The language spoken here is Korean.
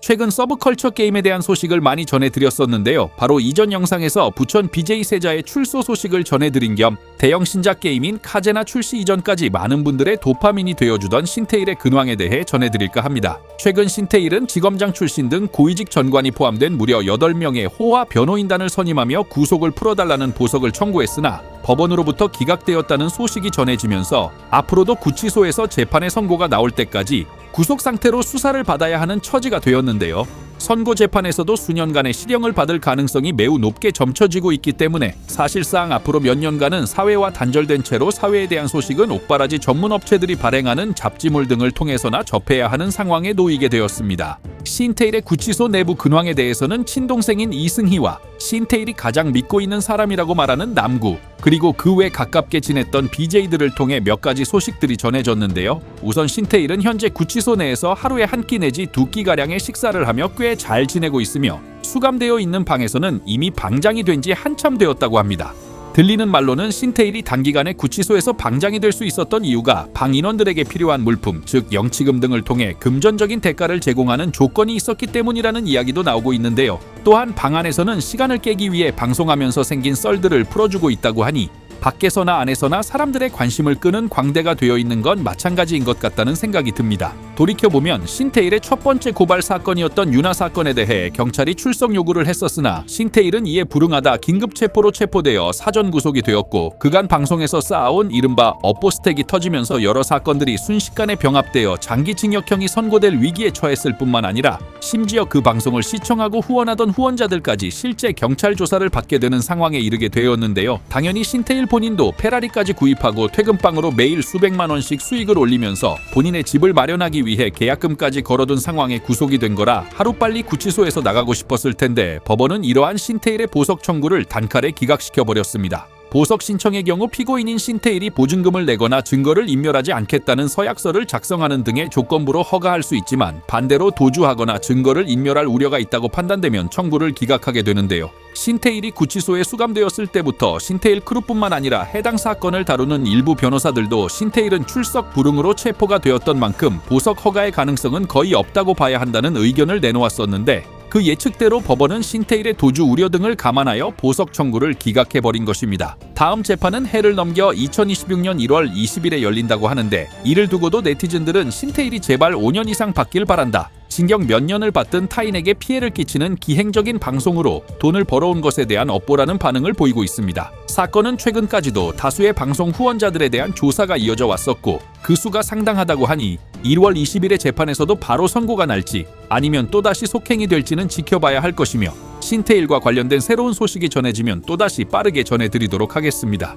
최근 서브컬처 게임에 대한 소식을 많이 전해드렸었는데요. 바로 이전 영상에서 부천 BJ 세자의 출소 소식을 전해드린 겸 대형 신작 게임인 카제나 출시 이전까지 많은 분들의 도파민이 되어주던 신테일의 근황에 대해 전해드릴까 합니다. 최근 신테일은 지검장 출신 등 고위직 전관이 포함된 무려 8명의 호화 변호인단을 선임하며 구속을 풀어달라는 보석을 청구했으나 법원으로부터 기각되었다는 소식이 전해지면서 앞으로도 구치소에서 재판의 선고가 나올 때까지 구속 상태로 수사를 받아야 하는 처지가 되었는데요. 선고 재판에서도 수년간의 실형을 받을 가능성이 매우 높게 점쳐지고 있기 때문에 사실상 앞으로 몇 년간은 사회와 단절된 채로 사회에 대한 소식은 옥바라지 전문 업체들이 발행하는 잡지물 등을 통해서나 접해야 하는 상황에 놓이게 되었습니다. 신테일의 구치소 내부 근황에 대해서는 친동생인 이승희와 신테일이 가장 믿고 있는 사람이라고 말하는 남구, 그리고 그 외 가깝게 지냈던 BJ들을 통해 몇 가지 소식들이 전해졌는데요. 우선 신테일은 현재 구치소 내에서 하루에 한 끼 내지 2끼가량의 식사를 하며 꽤 잘 지내고 있으며 수감되어 있는 방에서는 이미 방장이 된 지 한참 되었다고 합니다. 들리는 말로는 신테일이 단기간에 구치소에서 방장이 될 수 있었던 이유가 방 인원들에게 필요한 물품, 즉 영치금 등을 통해 금전적인 대가를 제공하는 조건이 있었기 때문이라는 이야기도 나오고 있는데요. 또한 방 안에서는 시간을 깨기 위해 방송하면서 생긴 썰들을 풀어주고 있다고 하니 밖에서나 안에서나 사람들의 관심을 끄는 광대가 되어 있는 건 마찬가지인 것 같다는 생각이 듭니다. 돌이켜보면 신테일의 첫 번째 고발 사건이었던 윤아 사건에 대해 경찰이 출석 요구를 했었으나 신테일은 이에 불응하다 긴급 체포로 체포되어 사전 구속이 되었고, 그간 방송에서 쌓아온 이른바 업보스택이 터지면서 여러 사건들이 순식간에 병합되어 장기징역형이 선고될 위기에 처했을 뿐만 아니라 심지어 그 방송을 시청하고 후원하던 후원자들까지 실제 경찰 조사를 받게 되는 상황에 이르게 되었는데요. 당연히 신테일 본인도 페라리까지 구입하고 퇴근방으로 매일 수백만 원씩 수익을 올리면서 본인의 집을 마련하기 위해 계약금까지 걸어둔 상황에 구속이 된 거라 하루빨리 구치소에서 나가고 싶었을 텐데 법원은 이러한 신테일의 보석 청구를 단칼에 기각시켜버렸습니다. 보석 신청의 경우 피고인인 신테일이 보증금을 내거나 증거를 인멸하지 않겠다는 서약서를 작성하는 등의 조건부로 허가할 수 있지만 반대로 도주하거나 증거를 인멸할 우려가 있다고 판단되면 청구를 기각하게 되는데요. 신테일이 구치소에 수감되었을 때부터 신테일 크루뿐만 아니라 해당 사건을 다루는 일부 변호사들도 신테일은 출석 불응으로 체포가 되었던 만큼 보석 허가의 가능성은 거의 없다고 봐야 한다는 의견을 내놓았었는데, 그 예측대로 법원은 신테일의 도주 우려 등을 감안하여 보석 청구를 기각해버린 것입니다. 다음 재판은 해를 넘겨 2026년 1월 20일에 열린다고 하는데, 이를 두고도 네티즌들은 신테일이 제발 5년 이상 받길 바란다, 징역 몇 년을 받든 타인에게 피해를 끼치는 기행적인 방송으로 돈을 벌어온 것에 대한 업보라는 반응을 보이고 있습니다. 사건은 최근까지도 다수의 방송 후원자들에 대한 조사가 이어져 왔었고, 그 수가 상당하다고 하니 1월 20일의 재판에서도 바로 선고가 날지 아니면 또다시 속행이 될지는 지켜봐야 할 것이며, 신테일과 관련된 새로운 소식이 전해지면 또다시 빠르게 전해드리도록 하겠습니다.